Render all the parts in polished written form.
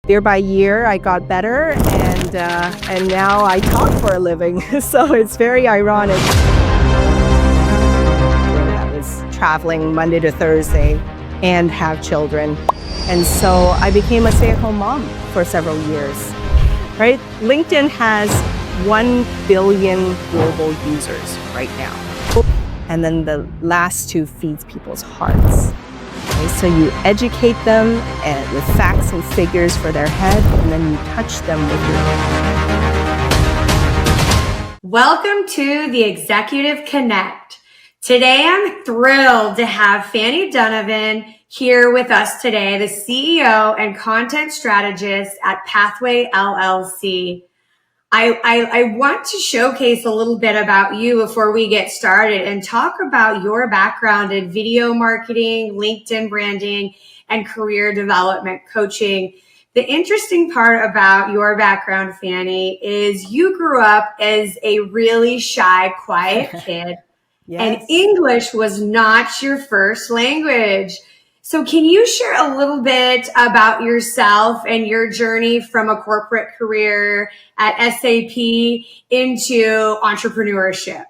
Year by year, I got better, and now I talk for a living. So it's very ironic. I was traveling Monday to Thursday and have children, and so I became a stay-at-home mom for several years. Right? LinkedIn has 1 billion global users right now, and then the last two feeds people's hearts. Okay, so you educate them with facts and figures for their head, and then you touch them with your heart. Welcome to the Executive Connect. Today I'm thrilled to have Fanny Donovan here with us today, the CEO and content strategist at Pathway LLC. I want to showcase a little bit about you before we get started and talk about your background in video marketing, LinkedIn branding, and career development coaching. The interesting part about your background, Fanny, is you grew up as a really shy, quiet kid, yes. And English was not your first language. So can you share a little bit about yourself and your journey from a corporate career at SAP into entrepreneurship?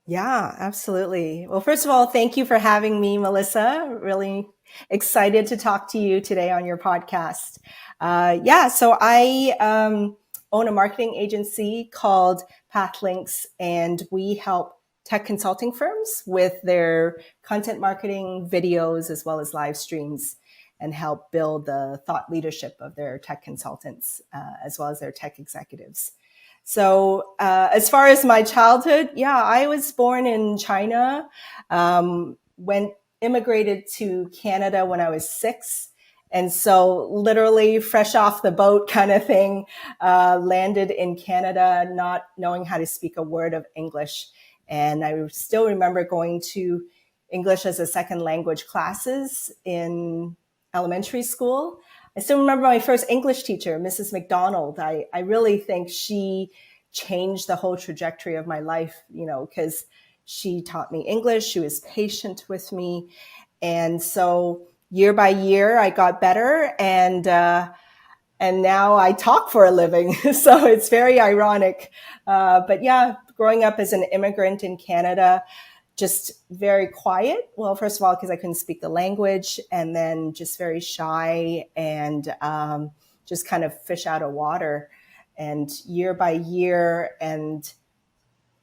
Yeah, absolutely. Well, first of all, thank you for having me, Melissa. Really excited to talk to you today on your podcast. So I own a marketing agency called Pathlinks, and we help tech consulting firms with their content marketing videos as well as live streams, and help build the thought leadership of their tech consultants as well as their tech executives. So as far as my childhood, I was born in China, immigrated to Canada when I was 6. And so literally fresh off the boat kind of thing, landed in Canada, not knowing how to speak a word of English. And I still remember going to English as a second language classes in elementary school. I still remember my first English teacher, Mrs. McDonald. I really think she changed the whole trajectory of my life, because she taught me English. She was patient with me. And so year by year, I got better, and now I talk for a living. So it's very ironic. But growing up as an immigrant in Canada, just very quiet. Well, first of all, because I couldn't speak the language, and then just very shy and just kind of fish out of water. And year by year, and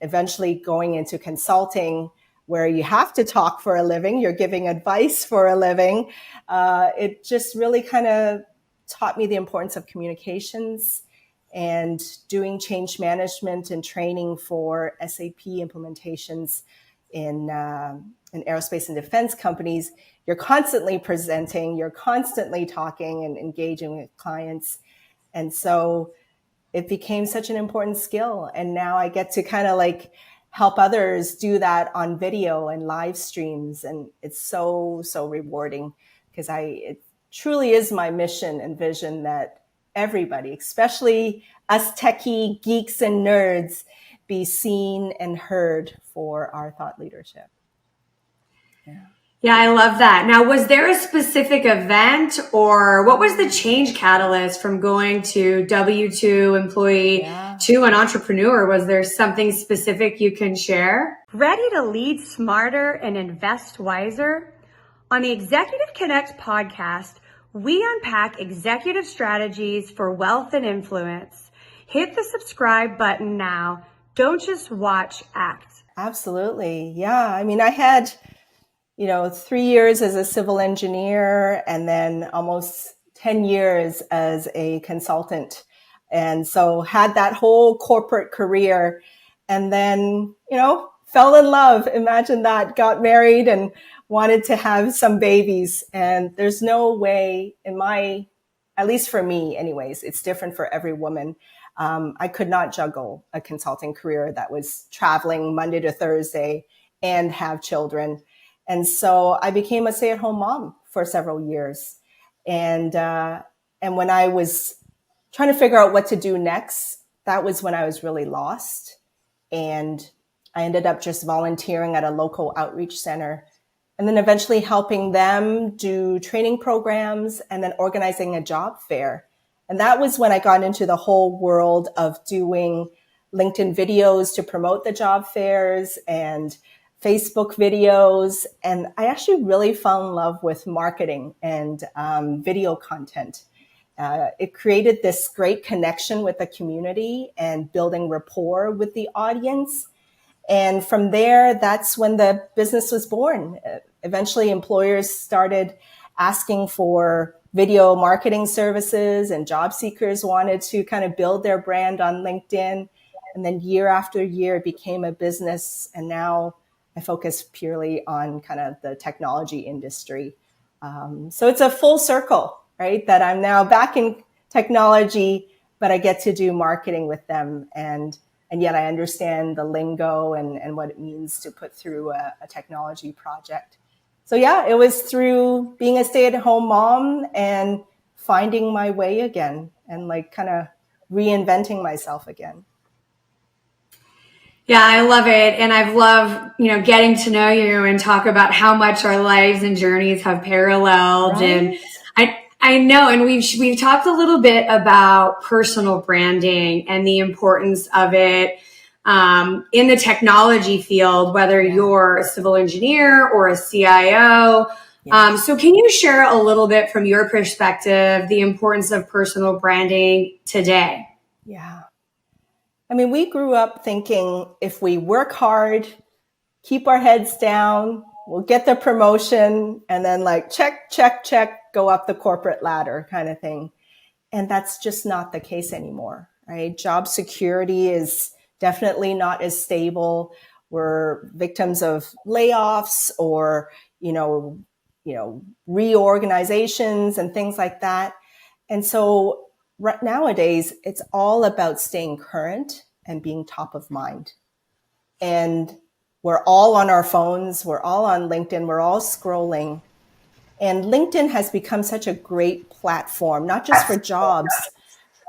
eventually going into consulting, where you have to talk for a living, you're giving advice for a living. It just really kind of taught me the importance of communications and doing change management and training for SAP implementations in aerospace and defense companies. You're constantly presenting, you're constantly talking and engaging with clients. And so it became such an important skill. And now I get to kind of help others do that on video and live streams. And it's so, so rewarding, because it truly is my mission and vision that everybody, especially us techie geeks and nerds, be seen and heard for our thought leadership. Yeah, I love that. Now, was there a specific event, or what was the change catalyst from going to W-2 employee to an entrepreneur? Was there something specific you can share? Ready to lead smarter and invest wiser? On the Executive Connect podcast, we unpack executive strategies for wealth and influence. Hit the subscribe button now. Don't just watch, act. Absolutely. Yeah. I mean, I had 3 years as a civil engineer, and then almost 10 years as a consultant. And so had that whole corporate career, and then, fell in love. Imagine that, got married and wanted to have some babies. And there's no way at least for me anyways, it's different for every woman. I could not juggle a consulting career that was traveling Monday to Thursday and have children. And so I became a stay-at-home mom for several years. And when I was trying to figure out what to do next, that was when I was really lost. And I ended up just volunteering at a local outreach center, and then eventually helping them do training programs, and then organizing a job fair And that was when I got into the whole world of doing LinkedIn videos to promote the job fairs and Facebook videos. And I actually really fell in love with marketing and video content. It created this great connection with the community and building rapport with the audience. And from there, that's when the business was born. Eventually, employers started asking for video marketing services, and job seekers wanted to kind of build their brand on LinkedIn. And then year after year, it became a business. And now I focus purely on kind of the technology industry. So it's a full circle, right? That I'm now back in technology, but I get to do marketing with them. And yet I understand the lingo and what it means to put through a technology project. So yeah, it was through being a stay-at-home mom and finding my way again and like kind of reinventing myself again. Yeah, I love it. And I've loved, getting to know you and talk about how much our lives and journeys have paralleled. Right? And I know, and we've talked a little bit about personal branding and the importance of it in the technology field, whether you're a civil engineer or a CIO. So can you share a little bit from your perspective, the importance of personal branding today? Yeah. I mean, we grew up thinking if we work hard, keep our heads down, we'll get the promotion, and then like check, check, check, go up the corporate ladder kind of thing. And that's just not the case anymore, right? Job security is definitely not as stable. We're victims of layoffs or, reorganizations and things like that. And so nowadays, it's all about staying current and being top of mind. And we're all on our phones. We're all on LinkedIn. We're all scrolling. And LinkedIn has become such a great platform, not just for jobs,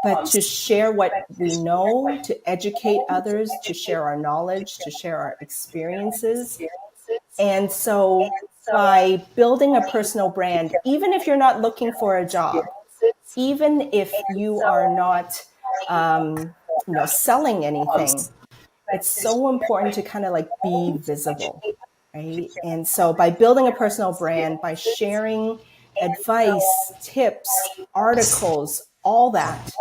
but to share what we know, to educate others, to share our knowledge, to share our experiences. And so by building a personal brand, even if you're not looking for a job, even if you are not, selling anything, it's so important to kind of like be visible, right? And so by building a personal brand, by sharing advice, tips, articles, all that,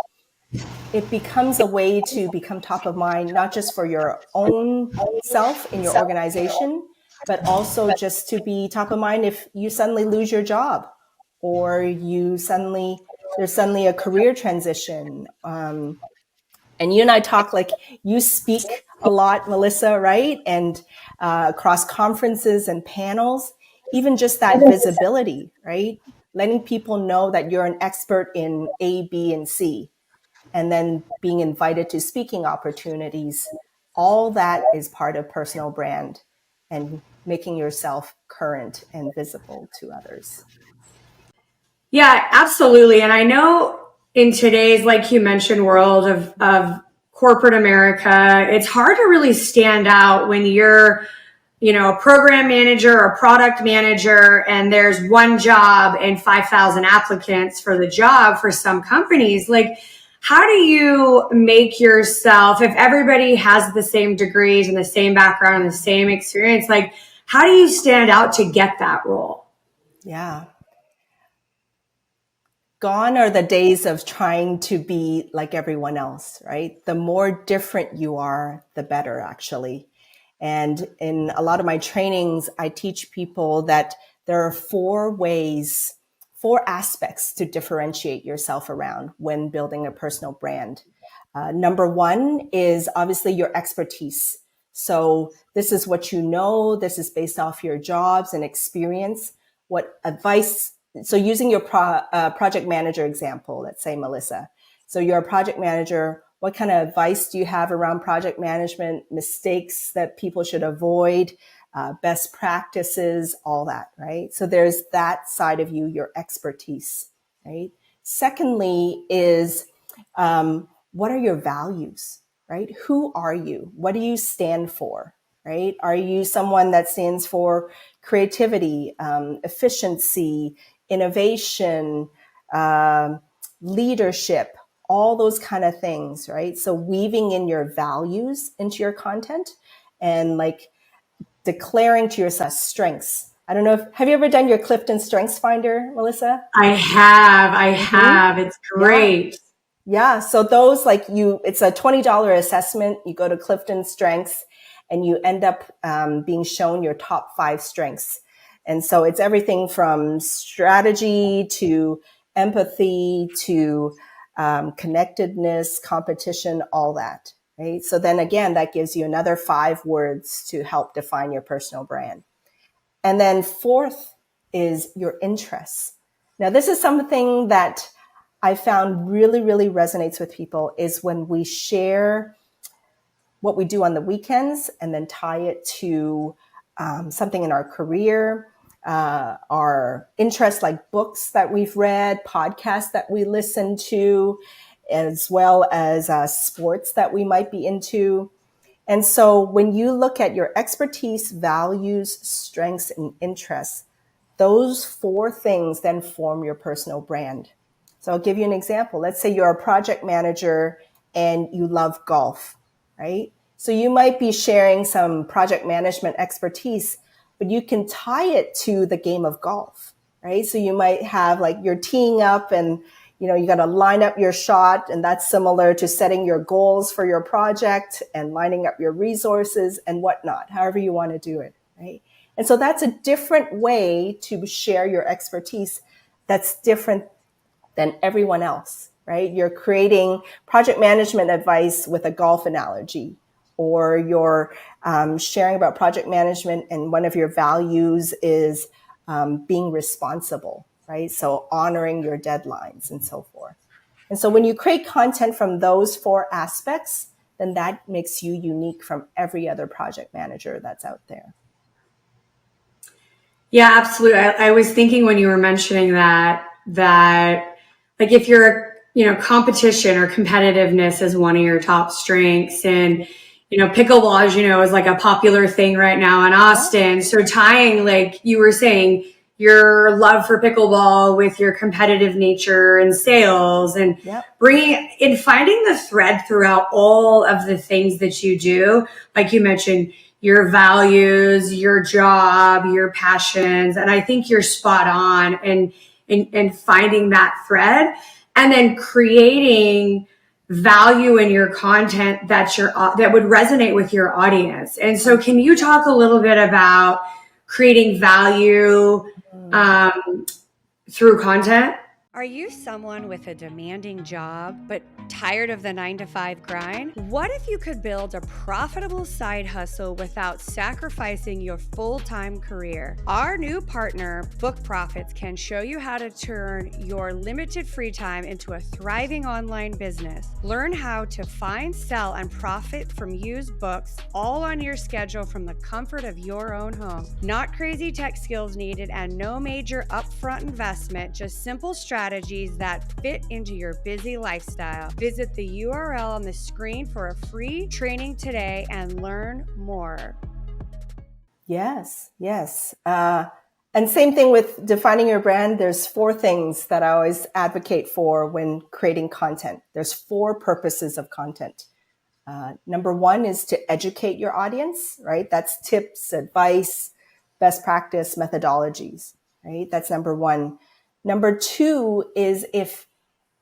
it becomes a way to become top of mind, not just for your own self in your organization, but also just to be top of mind if you suddenly lose your job or there's suddenly a career transition. And you and I talk like you speak a lot, Melissa, right? And across conferences and panels, even just that visibility, right? Letting people know that you're an expert in A, B, and C, and then being invited to speaking opportunities. All that is part of personal brand and making yourself current and visible to others. Yeah, absolutely. And I know in today's, like you mentioned, world of corporate America, it's hard to really stand out when you're, a program manager or product manager, and there's one job and 5,000 applicants for the job for some companies. Like, how do you make yourself, if everybody has the same degrees and the same background and the same experience, like, how do you stand out to get that role? Yeah. Gone are the days of trying to be like everyone else, right? The more different you are, the better, actually. And in a lot of my trainings, I teach people that there are four aspects to differentiate yourself around when building a personal brand. Number one is obviously your expertise. So this is what you know. This is based off your jobs and experience. What advice? So using your project manager example, let's say Melissa. So you're a project manager. What kind of advice do you have around project management, mistakes that people should avoid, best practices, all that, right? So there's that side of you, your expertise, right? Secondly is what are your values, right? Who are you? What do you stand for, right? Are you someone that stands for creativity, efficiency, innovation, leadership, all those kind of things, right? So weaving in your values into your content and like declaring to yourself strengths. I don't know have you ever done your Clifton Strengths Finder, Melissa? I have. It's Yeah. great. Yeah. So those it's a $20 assessment. You go to Clifton Strengths and you end up being shown your top 5 strengths. And so it's everything from strategy to empathy to connectedness, competition, all that. Right. So then again, that gives you another 5 words to help define your personal brand. And then fourth is your interests. Now, this is something that I found really, really resonates with people is when we share what we do on the weekends and then tie it to something in our career, our interests like books that we've read, podcasts that we listen to, as well as sports that we might be into. And so when you look at your expertise, values, strengths, and interests, those 4 things then form your personal brand. So I'll give you an example. Let's say you're a project manager and you love golf, right? So you might be sharing some project management expertise, but you can tie it to the game of golf, right? So you might have like you're teeing up and you got to line up your shot, and that's similar to setting your goals for your project and lining up your resources and whatnot, however you want to do it, right? And so that's a different way to share your expertise that's different than everyone else, right? You're creating project management advice with a golf analogy, or you're sharing about project management and one of your values is being responsible, right? So honoring your deadlines and so forth. And so when you create content from those 4 aspects, then that makes you unique from every other project manager that's out there. Yeah, absolutely. I was thinking when you were mentioning that like if you're, competition or competitiveness is one of your top strengths, and, pickleball, as you know, is like a popular thing right now in Austin. Yeah. So tying, like you were saying, your love for pickleball with your competitive nature and sales and finding the thread throughout all of the things that you do, like you mentioned, your values, your job, your passions. And I think you're spot on and finding that thread and then creating value in your content that would resonate with your audience. And so can you talk a little bit about creating value through content? Are you someone with a demanding job, but tired of the 9-to-5 grind? What if you could build a profitable side hustle without sacrificing your full-time career? Our new partner, Book Profits, can show you how to turn your limited free time into a thriving online business. Learn how to find, sell, and profit from used books, all on your schedule from the comfort of your own home. Not crazy tech skills needed and no major upfront investment, just simple strategies that fit into your busy lifestyle. Visit the URL on the screen for a free training today and learn more. Yes. And same thing with defining your brand. There's 4 things that I always advocate for when creating content. There's 4 purposes of content. Number 1 is to educate your audience, right? That's tips, advice, best practice, methodologies, right? That's number 1. Number 2 is if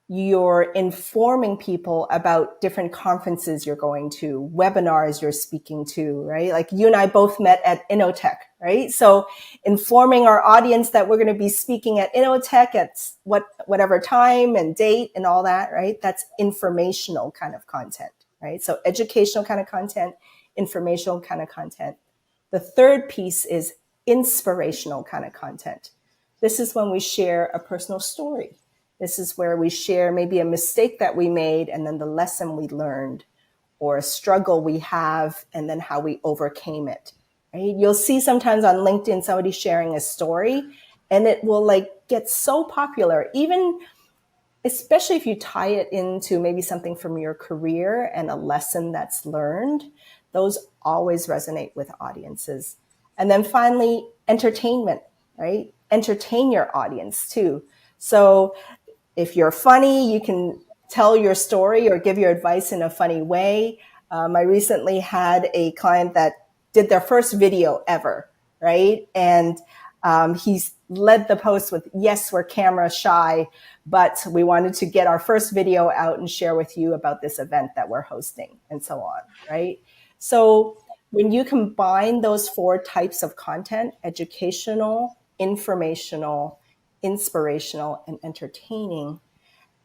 you're informing people about different conferences you're going to, webinars you're speaking to, right? Like you and I both met at Innotech, right? So informing our audience that we're going to be speaking at Innotech at whatever time and date and all that, right? That's informational kind of content, right? So educational kind of content, informational kind of content. The third piece is inspirational kind of content. This is when we share a personal story. This is where we share maybe a mistake that we made and then the lesson we learned, or a struggle we have and then how we overcame it, right? You'll see sometimes on LinkedIn somebody sharing a story and it will get so popular, even especially if you tie it into maybe something from your career and a lesson that's learned. Those always resonate with audiences. And then finally, entertainment, right? Entertain your audience too. So If you're funny, you can tell your story or give your advice in a funny way. I recently had a client that did their first video ever, right? And he's led the post with, yes, we're camera shy, but we wanted to get our first video out and share with you about this event that we're hosting and so on, right? So when you combine those 4 types of content, educational, informational, inspirational, and entertaining,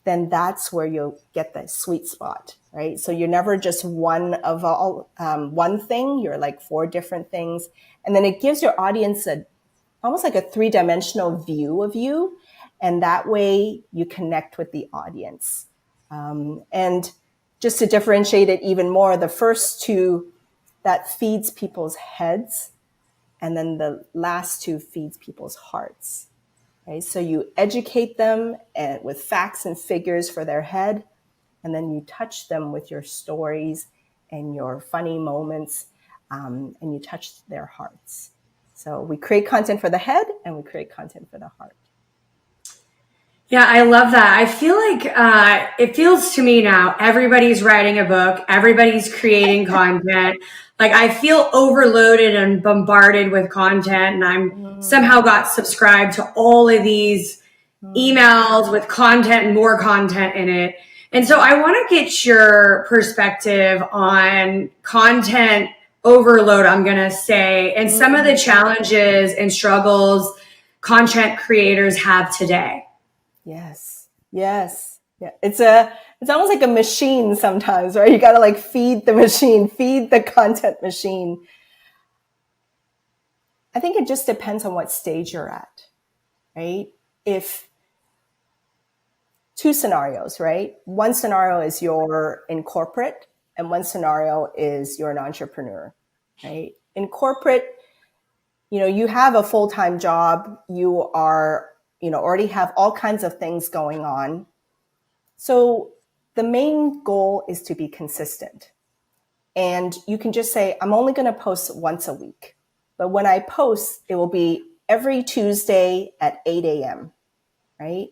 then that's where you'll get the sweet spot, right? So you're never just one of all, one thing, you're like 4 different things. And then it gives your audience almost like a 3-dimensional view of you. And that way you connect with the audience. And just to differentiate it even more, the first 2, that feeds people's heads. And then the last 2 feeds people's hearts. Right? So you educate them with facts and figures for their head, and then you touch them with your stories and your funny moments, and you touch their hearts. So we create content for the head, and we create content for the heart. Yeah, I love that. I feel like it feels to me now, everybody's writing a book, everybody's creating content. Like I feel overloaded and bombarded with content, and I'm somehow got subscribed to all of these emails with content and more content in it. And so I want to get your perspective on content overload, I'm going to say, and some of the challenges and struggles content creators have today. Yes. Yes. Yeah. It's almost like a machine sometimes, right? You got to like feed the machine, feed the content machine. I think it just depends on what stage you're at, right? If 2 scenarios, right? One scenario is you're in corporate, and one scenario is you're an entrepreneur, right? In corporate, you have a full-time job, you are already have all kinds of things going on. So the main goal is to be consistent. And you can just say, I'm only going to post once a week. But when I post, it will be every Tuesday at 8 a.m., right?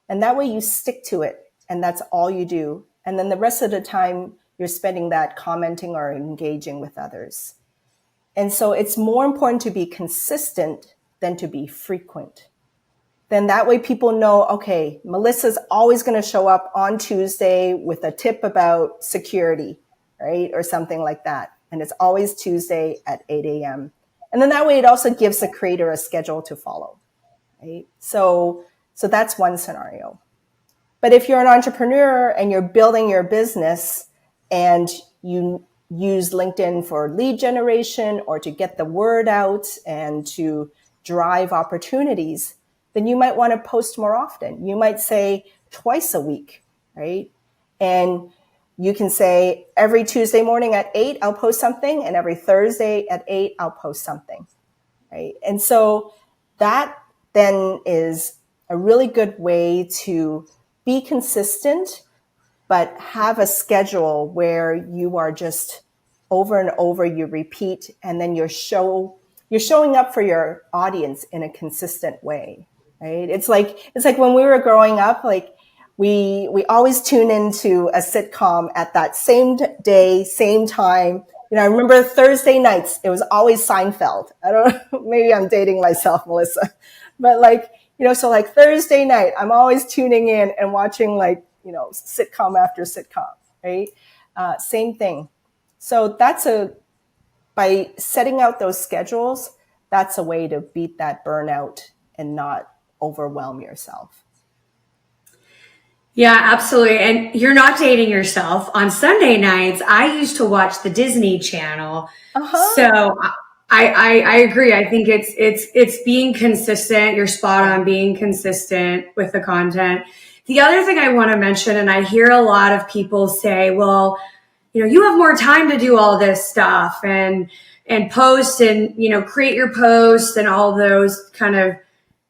And that way you stick to it, and that's all you do. And then the rest of the time, you're spending that commenting or engaging with others. And so it's more important to be consistent than to be frequent. Then that way people know, okay, Melissa's always going to show up on Tuesday with a tip about security, right? Or something like that. And it's always Tuesday at 8 a.m. And then that way it also gives the creator a schedule to follow, right? So that's one scenario. But if you're an entrepreneur and you're building your business and you use LinkedIn for lead generation or to get the word out and to drive opportunities, then you might want to post more often. You might say twice a week, right? And you can say every Tuesday morning at 8, I'll post something, and every Thursday at 8, I'll post something, right? And so that then is a really good way to be consistent, but have a schedule where you are just over and over, you repeat, and then you're showing up for your audience in a consistent way. Right? It's like when we were growing up, like we always tune into a sitcom at that same day, same time. I remember Thursday nights, it was always Seinfeld. I don't know, maybe I'm dating myself, Melissa, but so like Thursday night, I'm always tuning in and watching sitcom after sitcom, right? Same thing. So by setting out those schedules, that's a way to beat that burnout and not overwhelm yourself. Yeah, absolutely. And you're not dating yourself. On Sunday nights, I used to watch the Disney Channel. So I agree. I think it's being consistent. You're spot on being consistent with the content. The other thing I want to mention, and I hear a lot of people say, well, you have more time to do all this stuff and post and, create your posts and all those kind of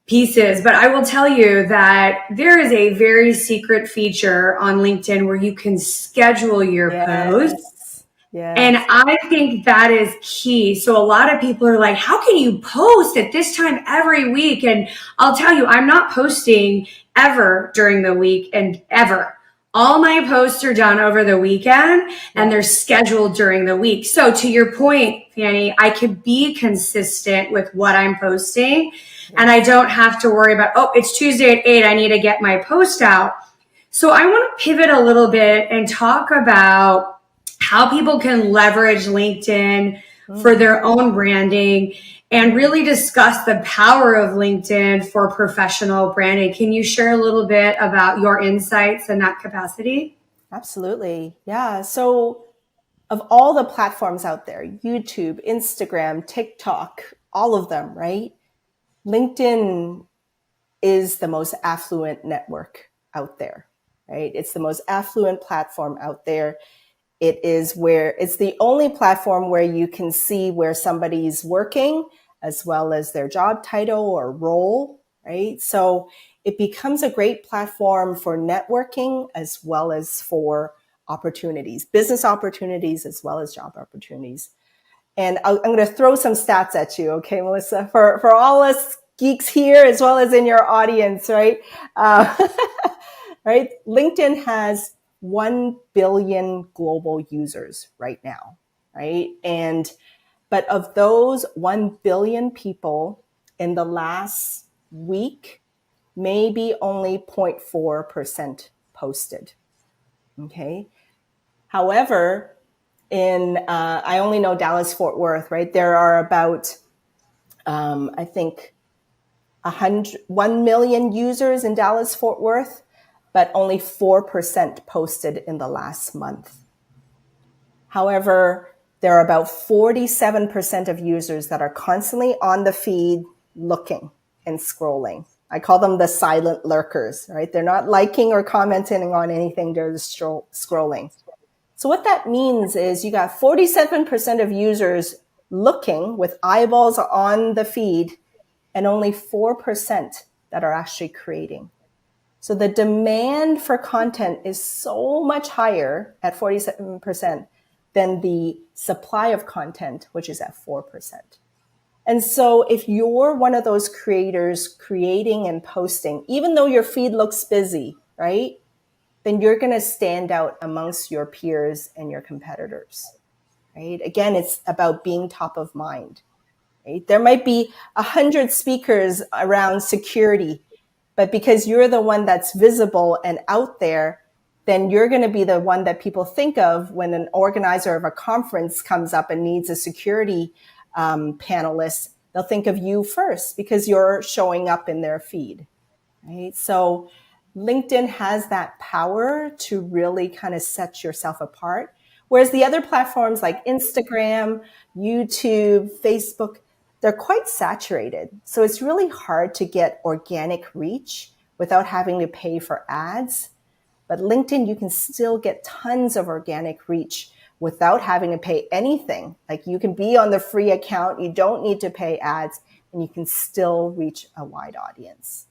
pieces. But I will tell you that there is a very secret feature on LinkedIn where you can schedule your posts. Yes. And I think that is key. So a lot of people are like, how can you post at this time every week? And I'll tell you, I'm not posting ever during the week and ever. All my posts are done over the weekend and they're scheduled during the week. So to your point, Fanny, I could be consistent with what I'm posting and I don't have to worry about, oh, it's Tuesday at 8, I need to get my post out. So I want to pivot a little bit and talk about how people can leverage LinkedIn for their own branding and really discuss the power of LinkedIn for professional branding. Can you share a little bit about your insights in that capacity? Absolutely. Yeah. So of all the platforms out there, YouTube, Instagram, TikTok, all of them, right? LinkedIn is the most affluent network out there, right? It's the most affluent platform out there. It's the only platform where you can see where somebody's working as well as their job title or role, right? So it becomes a great platform for networking as well as for opportunities, business opportunities as well as job opportunities. And I'm going to throw some stats at you, okay, Melissa, for all us geeks here as well as in your audience, right? Right? LinkedIn has 1 billion global users right now, right? But of those 1 billion people in the last week, maybe only 0.4% posted, okay? However, I only know Dallas Fort Worth, right? There are about, I think, 1 million users in Dallas Fort Worth, but only 4% posted in the last month. However, there are about 47% of users that are constantly on the feed looking and scrolling. I call them the silent lurkers, right? They're not liking or commenting on anything, they're just scrolling. So what that means is you got 47% of users looking with eyeballs on the feed and only 4% that are actually creating. So the demand for content is so much higher at 47% than the supply of content, which is at 4%. And so if you're one of those creators creating and posting, even though your feed looks busy, right? Then you're going to stand out amongst your peers and your competitors, right? Again, it's about being top of mind, right? There might be 100 speakers around security, but because you're the one that's visible and out there, then you're going to be the one that people think of when an organizer of a conference comes up and needs a security panelist. They'll think of you first because you're showing up in their feed, right? So LinkedIn has that power to really kind of set yourself apart. Whereas the other platforms like Instagram, YouTube, Facebook, they're quite saturated. So it's really hard to get organic reach without having to pay for ads. But LinkedIn, you can still get tons of organic reach without having to pay anything. Like you can be on the free account, you don't need to pay ads, and you can still reach a wide audience.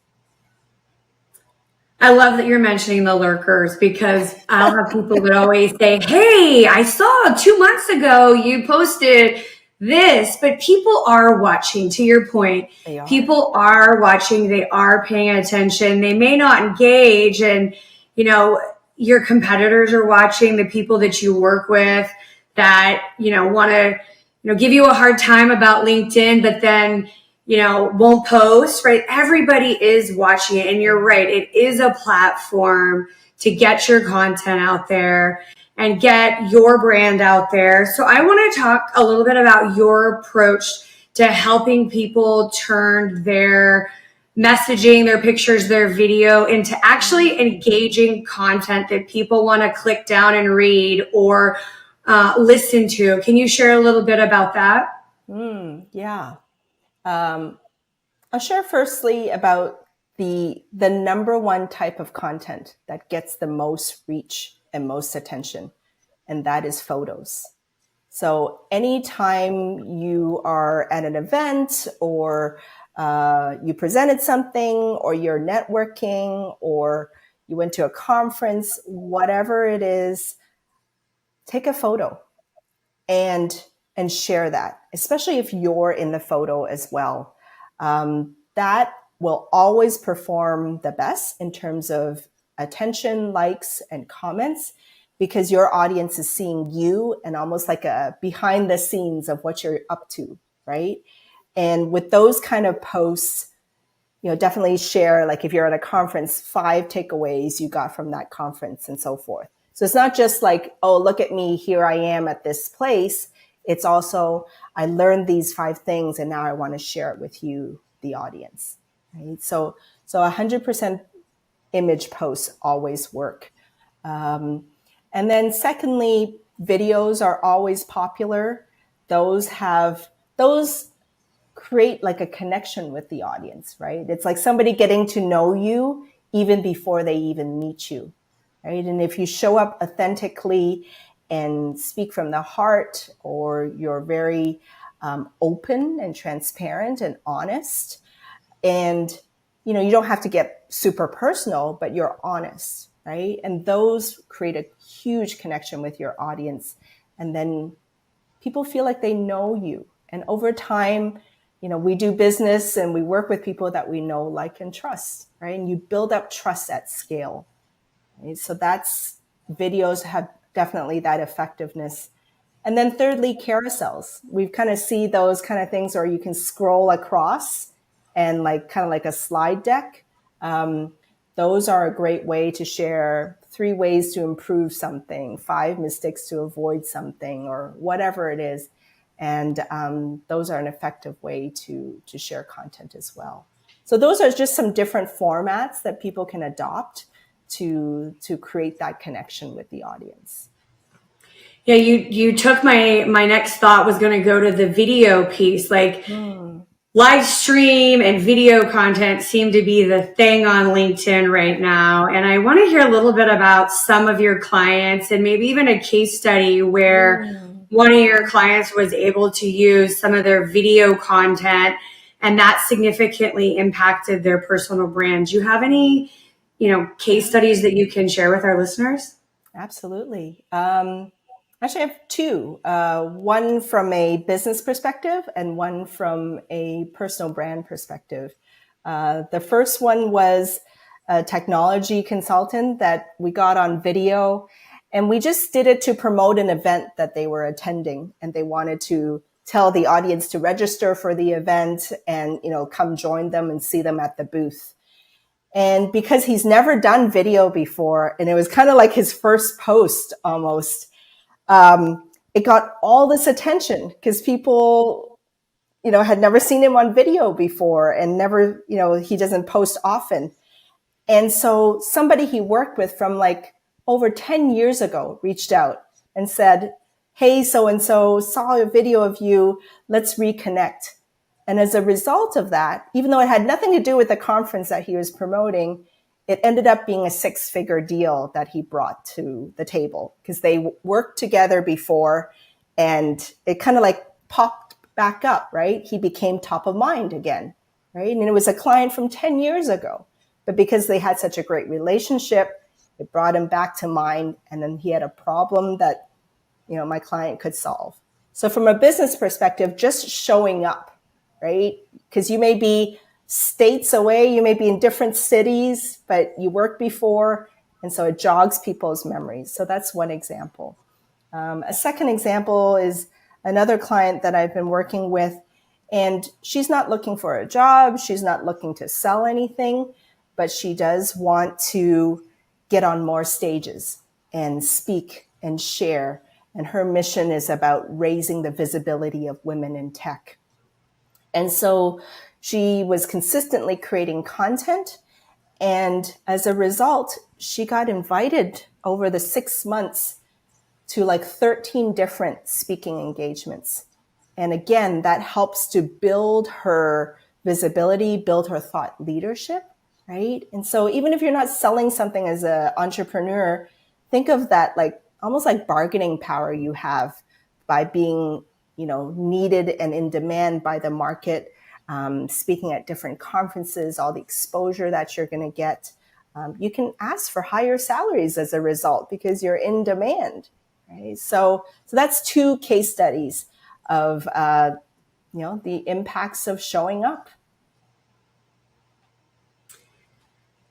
I love that you're mentioning the lurkers because I'll have people that always say, hey, I saw 2 months ago you posted this, but people are watching. To your point, people are watching, they are paying attention. They may not engage, and your competitors are watching, the people that you work with that want to give you a hard time about LinkedIn, but then won't post, right? Everybody is watching it. And you're right. It is a platform to get your content out there and get your brand out there. So I want to talk a little bit about your approach to helping people turn their messaging, their pictures, their video into actually engaging content that people want to click down and read or listen to. Can you share a little bit about that? Yeah. I'll share firstly about the number one type of content that gets the most reach and most attention, and that is photos. So anytime you are at an event or you presented something or you're networking or you went to a conference, whatever it is, take a photo and share that, especially if you're in the photo as well. That will always perform the best in terms of attention, likes, and comments, because your audience is seeing you and almost like a behind the scenes of what you're up to, right? And with those kind of posts, definitely share, like if you're at a conference, 5 takeaways you got from that conference and so forth. So it's not just like, oh, look at me, here I am at this place. It's also, I learned these 5 things and now I want to share it with you, the audience, right? So 100% image posts always work. And then secondly, videos are always popular. Those create like a connection with the audience, right? It's like somebody getting to know you even before they even meet you, right? And if you show up authentically and speak from the heart, or you're very open and transparent and honest, and you don't have to get super personal, but you're honest, right? And those create a huge connection with your audience. And then people feel like they know you. And over time, we do business and we work with people that we know, like, and trust, right? And you build up trust at scale, right? So videos have definitely that effectiveness. And then thirdly, carousels. We kind of see those kind of things where you can scroll across and kind of like a slide deck. Those are a great way to share 3 ways to improve something, 5 mistakes to avoid something, or whatever it is. And those are an effective way to share content as well. So those are just some different formats that people can adopt to create that connection with the audience. Yeah, you took my next thought was going to go to the video piece. Live stream and video content seem to be the thing on LinkedIn right now. And I want to hear a little bit about some of your clients and maybe even a case study where one of your clients was able to use some of their video content and that significantly impacted their personal brand. Do you have any, case studies that you can share with our listeners? Absolutely. Actually, I have 2, one from a business perspective and one from a personal brand perspective. The first one was a technology consultant that we got on video, and we just did it to promote an event that they were attending, and they wanted to tell the audience to register for the event and, come join them and see them at the booth. And because he's never done video before, and it was kind of like his first post almost, it got all this attention because people, had never seen him on video before, and never, he doesn't post often. And so somebody he worked with from over 10 years ago reached out and said, hey, so-and-so, saw a video of you, let's reconnect. And as a result of that, even though it had nothing to do with the conference that he was promoting, it ended up being a 6-figure deal that he brought to the table because they worked together before, and it kind of popped back up, right? He became top of mind again, right? And it was a client from 10 years ago, but because they had such a great relationship, it brought him back to mind. And then he had a problem that, my client could solve. So from a business perspective, just showing up, right? Because you may be states away, you may be in different cities, but you worked before, and so it jogs people's memories. So that's one example. A second example is another client that I've been working with, and she's not looking for a job, she's not looking to sell anything, but she does want to get on more stages and speak and share. And her mission is about raising the visibility of women in tech. And so she was consistently creating content. And as a result, she got invited over the 6 months to 13 different speaking engagements. And again, that helps to build her visibility, build her thought leadership, right? And so even if you're not selling something as an entrepreneur, think of that almost like bargaining power you have by being needed and in demand by the market, speaking at different conferences, all the exposure that you're going to get. You can ask for higher salaries as a result because you're in demand, right? So that's 2 case studies of, the impacts of showing up.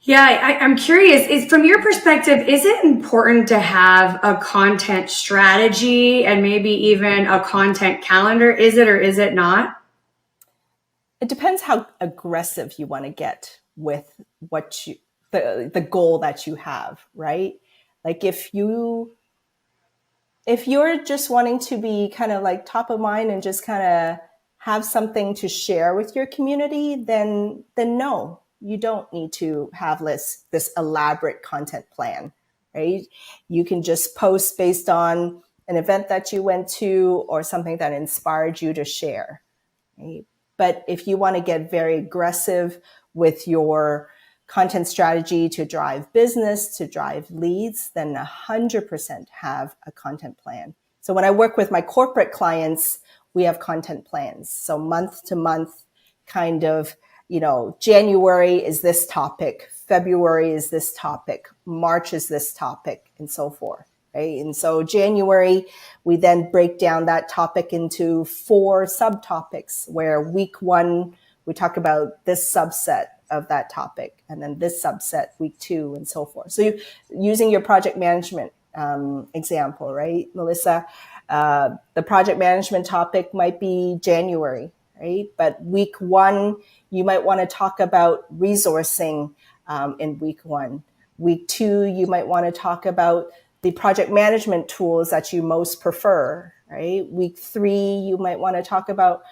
Yeah, I'm curious, is from your perspective, is it important to have a content strategy and maybe even a content calendar? Is it or is it not? It depends how aggressive you want to get with what you the goal that you have, right? Like if you're just wanting to be kind of like top of mind and just kind of have something to share with your community, then no, you don't need to have this elaborate content plan, right? You can just post based on an event that you went to or something that inspired you to share, right? But if you want to get very aggressive with your content strategy to drive business, to drive leads, then 100% have a content plan. So when I work with my corporate clients, we have content plans. So month to month, kind of, January is this topic, February is this topic, March is this topic, and so forth. Right? And so January, we then break down that topic into 4 subtopics where week 1, we talk about this subset of that topic, and then this subset week 2, and so forth. So using your project management example, right, Melissa, the project management topic might be January, right? But week 1, you might want to talk about resourcing in week 1. Week 2, you might want to talk about the project management tools that you most prefer, right? Week 3, you might want to talk about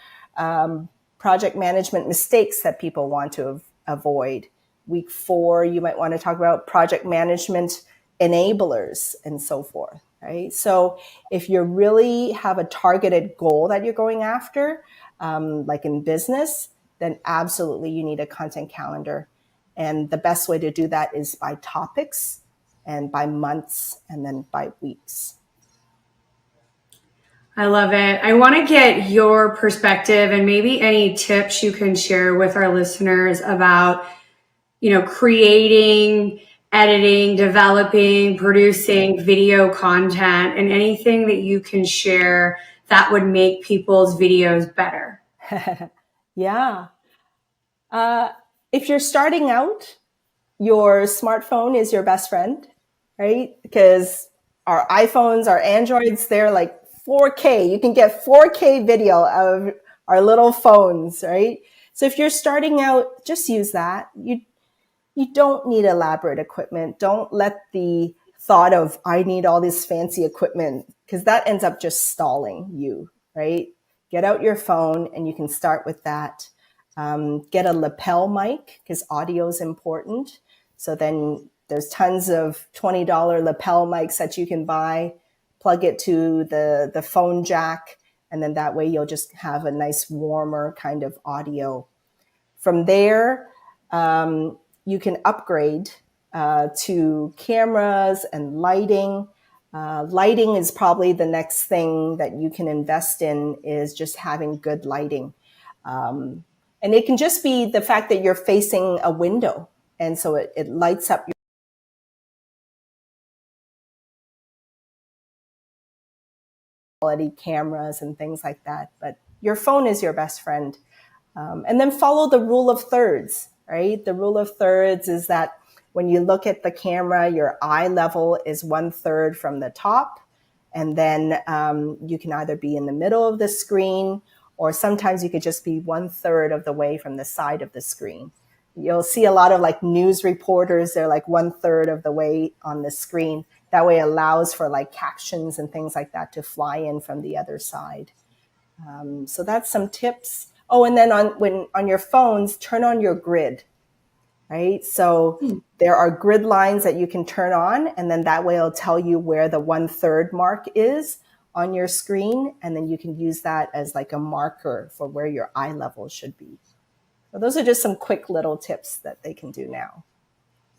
project management mistakes that people want to avoid. Week 4, you might want to talk about project management enablers and so forth, right? So if you really have a targeted goal that you're going after, like in business, then absolutely you need a content calendar. And the best way to do that is by topics and by months and then by weeks. I love it. I want to get your perspective and maybe any tips you can share with our listeners about, creating, editing, developing, producing video content, and anything that you can share that would make people's videos better. Yeah. If you're starting out, your smartphone is your best friend, right? Because our iPhones, our Androids, they're like 4K. You can get 4K video of our little phones, right? So if you're starting out, just use that. You don't need elaborate equipment. Don't let the thought of, I need all this fancy equipment, because that ends up just stalling you, right? Get out your phone and you can start with that. Get a lapel mic because audio is important. So then there's tons of $20 lapel mics that you can buy, plug it to the phone jack, and then that way you'll just have a nice warmer kind of audio. From there, you can upgrade to cameras and lighting. Lighting is probably the next thing that you can invest in, is just having good lighting. And it can just be the fact that you're facing a window, and so it lights up your quality cameras and things like that. But your phone is your best friend. And then follow the rule of thirds, right? The rule of thirds is that when you look at the camera, your eye level is 1/3 from the top. And then you can either be in the middle of the screen, or sometimes you could just be 1/3 of the way from the side of the screen. You'll see a lot of like news reporters, they're like 1/3 of the way on the screen. That way it allows for like captions and things like that to fly in from the other side. So that's some tips. Oh, and then on your phones, turn on your grid, right? So there are grid lines that you can turn on, and then that way it'll tell you where the 1/3 mark is on your screen, and then you can use that as like a marker for where your eye level should be. So those are just some quick little tips that they can do now.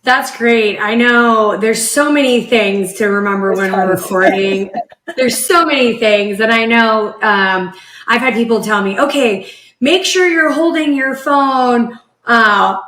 That's great. I know there's so many things to remember when we're recording. There's so many things. And I know I've had people tell me, okay, make sure you're holding your phone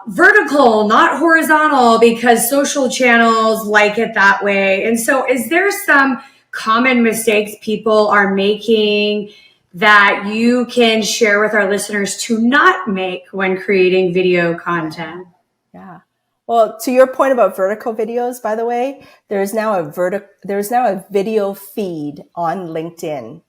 vertical, not horizontal, because social channels like it that way. And so is there some common mistakes people are making that you can share with our listeners to not make when creating video content? Yeah. Well, to your point about vertical videos, by the way, there's now a video feed on LinkedIn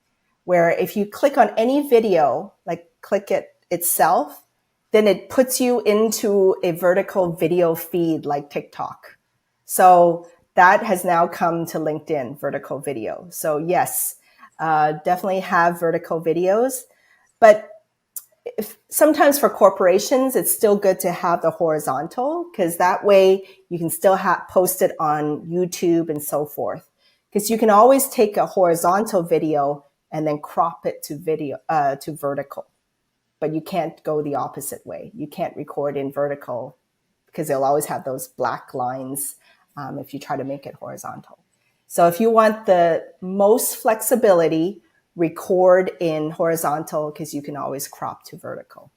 where if you click on any video, like click it itself, then it puts you into a vertical video feed like TikTok. So that has now come to LinkedIn, vertical video. So yes, definitely have vertical videos, but sometimes for corporations, it's still good to have the horizontal because that way you can still post it on YouTube and so forth. Because you can always take a horizontal video and then crop it to vertical, but you can't go the opposite way. You can't record in vertical because they'll always have those black lines if you try to make it horizontal. So if you want the most flexibility, record in horizontal because you can always crop to vertical.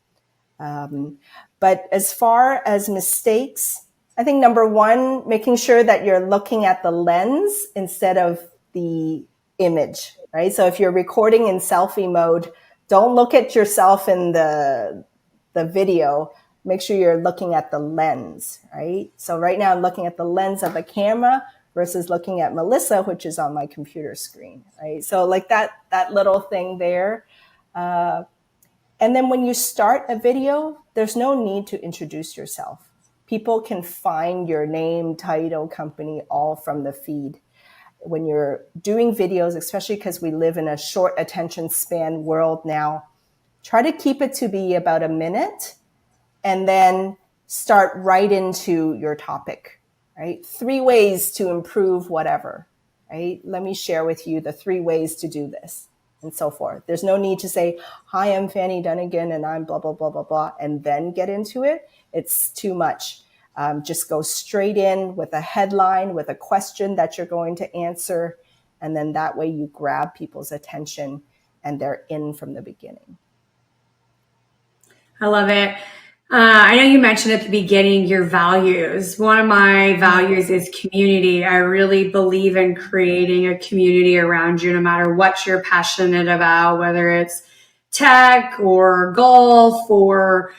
But as far as mistakes, I think number one, making sure that you're looking at the lens instead of the image, right? So if you're recording in selfie mode, don't look at yourself in the video. Make sure you're looking at the lens, right? So right now I'm looking at the lens of the camera versus looking at Melissa, which is on my computer screen, right? So like that little thing there. And then when you start a video, there's no need to introduce yourself. People can find your name, title, company, all from the feed. When you're doing videos, especially because we live in a short attention span world now, try to keep it to be about a minute and then start right into your topic, right? 3 ways to improve whatever, right? Let me share with you the 3 ways to do this and so forth. There's no need to say, hi, I'm Fanny Dunnigan and I'm blah, blah, blah, blah, blah, and then get into it. It's too much. Just go straight in with a headline, with a question that you're going to answer. And then that way you grab people's attention and they're in from the beginning. I love it. I know you mentioned at the beginning your values. One of my values is community. I really believe in creating a community around you, no matter what you're passionate about, whether it's tech or golf or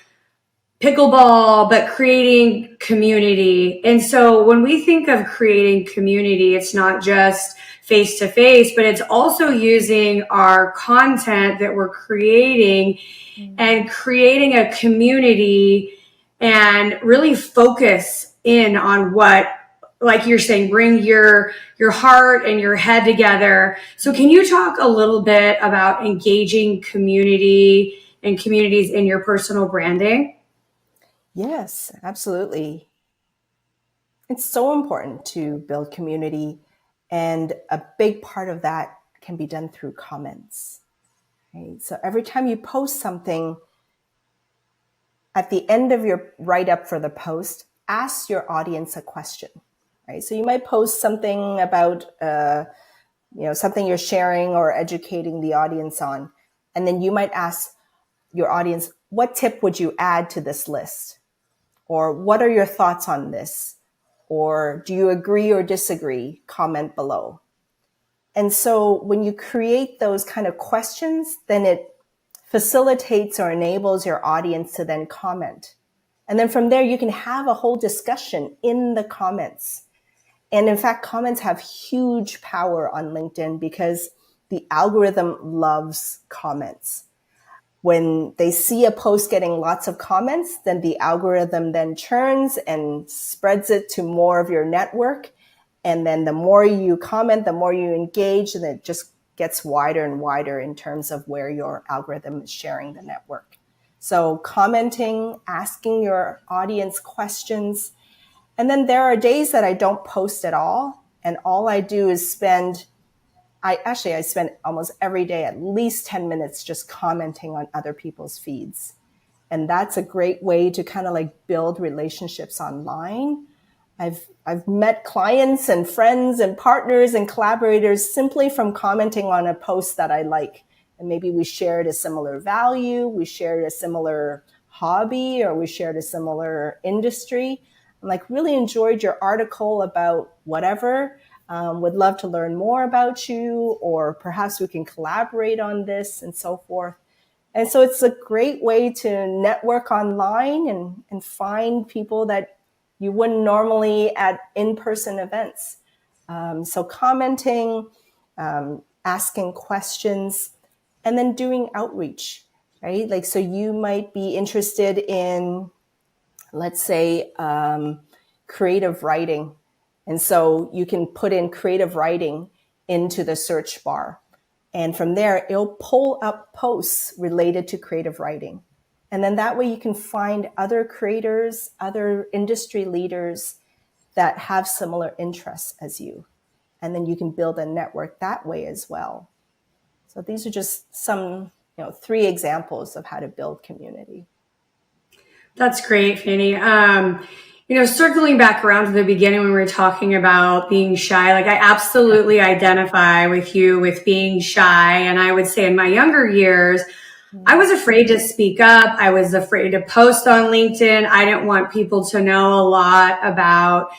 pickleball, but creating community. And so when we think of creating community, it's not just face to face, but it's also using our content that we're creating and creating a community and really focus in on what, like you're saying, bring your heart and your head together. So can you talk a little bit about engaging community and communities in your personal branding? Yes, absolutely. It's so important to build community, and a big part of that can be done through comments. Right? So every time you post something, at the end of your write-up for the post, ask your audience a question. Right? So you might post something about something you're sharing or educating the audience on, and then you might ask your audience, what tip would you add to this list? Or what are your thoughts on this? Or do you agree or disagree? Comment below. And so when you create those kind of questions, then it facilitates or enables your audience to then comment. And then from there, you can have a whole discussion in the comments. And in fact, comments have huge power on LinkedIn because the algorithm loves comments. When they see a post getting lots of comments, then the algorithm then churns and spreads it to more of your network. And then the more you comment, the more you engage, and it just gets wider and wider in terms of where your algorithm is sharing the network. So commenting, asking your audience questions. And then there are days that I don't post at all. And all I do is I spend almost every day at least 10 minutes just commenting on other people's feeds. And that's a great way to kind of like build relationships online. I've met clients and friends and partners and collaborators simply from commenting on a post that I like. And maybe we shared a similar value, we shared a similar hobby, or we shared a similar industry. I'm like, really enjoyed your article about whatever. Would love to learn more about you, or perhaps we can collaborate on this and so forth. And so it's a great way to network online and find people that you wouldn't normally at in-person events. So commenting, asking questions, and then doing outreach, right? Like, so you might be interested in, let's say, creative writing. And so you can put in creative writing into the search bar. And from there, it'll pull up posts related to creative writing. And then that way you can find other creators, other industry leaders that have similar interests as you. And then you can build a network that way as well. So these are just some, 3 examples of how to build community. That's great, Fanny. Circling back around to the beginning when we were talking about being shy, like I absolutely identify with you with being shy. And I would say in my younger years, I was afraid to speak up. I was afraid to post on LinkedIn. I didn't want people to know a lot about,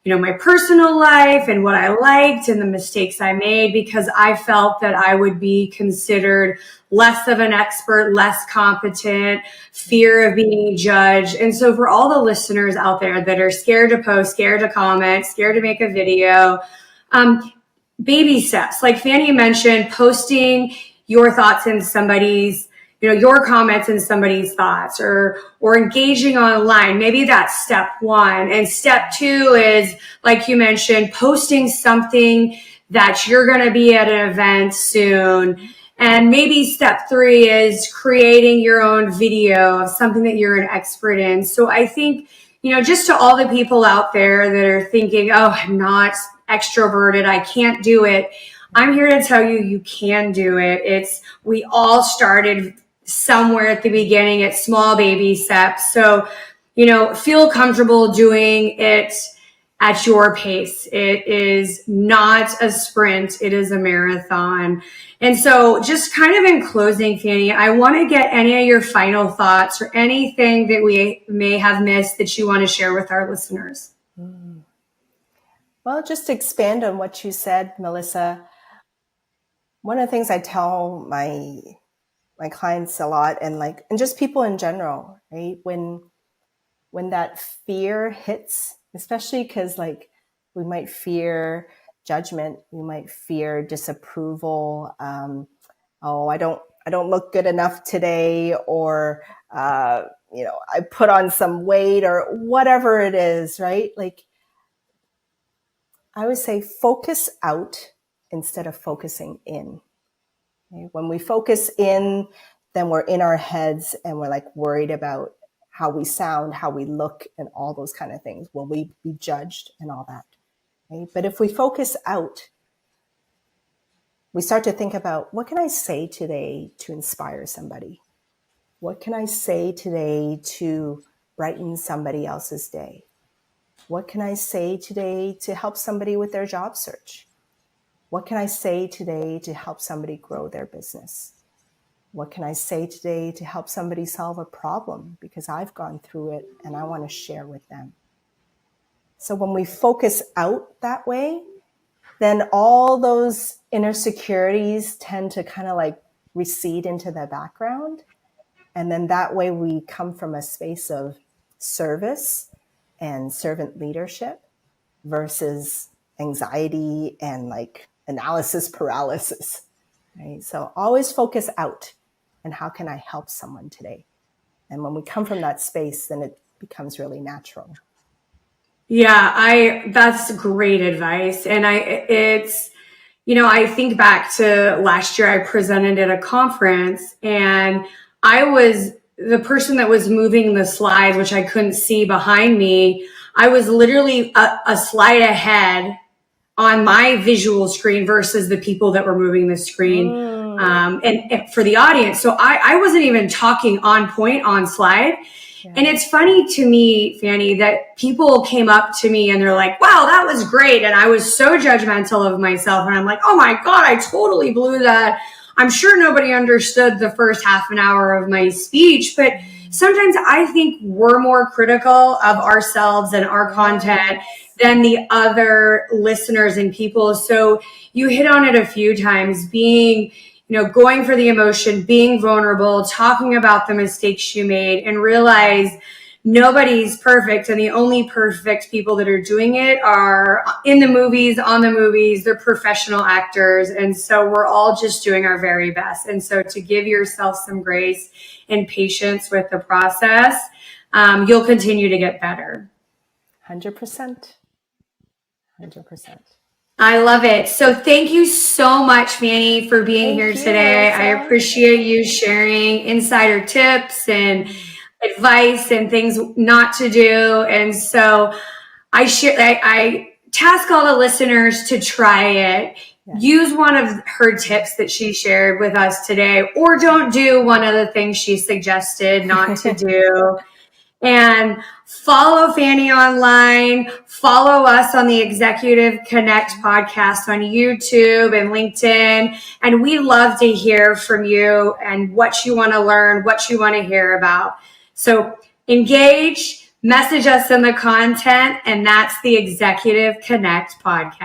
my personal life and what I liked and the mistakes I made, because I felt that I would be considered less of an expert, less competent, fear of being judged. And so for all the listeners out there that are scared to post, scared to comment, scared to make a video, baby steps, like Fanny mentioned, posting your thoughts in somebody's, your comments in somebody's thoughts, or engaging online. Maybe that's step 1. And step 2 is, like you mentioned, posting something that you're going to be at an event soon. And maybe step 3 is creating your own video of something that you're an expert in. So I think, just to all the people out there that are thinking, oh, I'm not extroverted, I can't do it. I'm here to tell you, you can do it. We all started somewhere at the beginning at small baby steps. So, feel comfortable doing it at your pace. It is not a sprint. It is a marathon. And so just kind of in closing, Fanny, I want to get any of your final thoughts or anything that we may have missed that you want to share with our listeners. Well, just to expand on what you said, Melissa, one of the things I tell my clients a lot, and just people in general, right? When that fear hits, especially because we might fear judgment, we might fear disapproval. Oh, I don't look good enough today, or I put on some weight, or whatever it is, right? I would say focus out instead of focusing in. Okay? When we focus in, then we're in our heads and we're worried about how we sound, how we look, and all those kind of things. Will we be judged and all that? Okay? But if we focus out, we start to think about, what can I say today to inspire somebody? What can I say today to brighten somebody else's day? What can I say today to help somebody with their job search? What can I say today to help somebody grow their business? What can I say today to help somebody solve a problem because I've gone through it and I want to share with them? So when we focus out that way, then all those inner securities tend to kind of recede into the background. And then that way we come from a space of service and servant leadership versus anxiety and analysis paralysis, right? So always focus out, and how can I help someone today? And when we come from that space, then it becomes really natural. Yeah, that's great advice. And I think back to last year, I presented at a conference and I was the person that was moving the slides, which I couldn't see behind me. I was literally a slide ahead on my visual screen versus the people that were moving the screen. And for the audience. So I wasn't even talking on point on slide. Yeah. And it's funny to me, Fanny, that people came up to me and they're like, wow, that was great. And I was so judgmental of myself. And I'm like, oh my God, I totally blew that. I'm sure nobody understood the first half an hour of my speech, but sometimes I think we're more critical of ourselves and our content than the other listeners and people. So you hit on it a few times, being, going for the emotion, being vulnerable, talking about the mistakes you made, and realize nobody's perfect, and the only perfect people that are doing it are in the movies, on the movies. They're professional actors, and so we're all just doing our very best. And so to give yourself some grace and patience with the process, you'll continue to get better. 100%. 100%. I love it. So thank you so much, Fanny, for being here today. Melissa. I appreciate you sharing insider tips and advice and things not to do. And so I task all the listeners to try it. Yes. Use one of her tips that she shared with us today, or don't do one of the things she suggested not to do. And follow Fanny online, follow us on the Executive Connect podcast on YouTube and LinkedIn. And we love to hear from you and what you want to learn, what you want to hear about. So engage, message us in the content, and that's the Executive Connect podcast.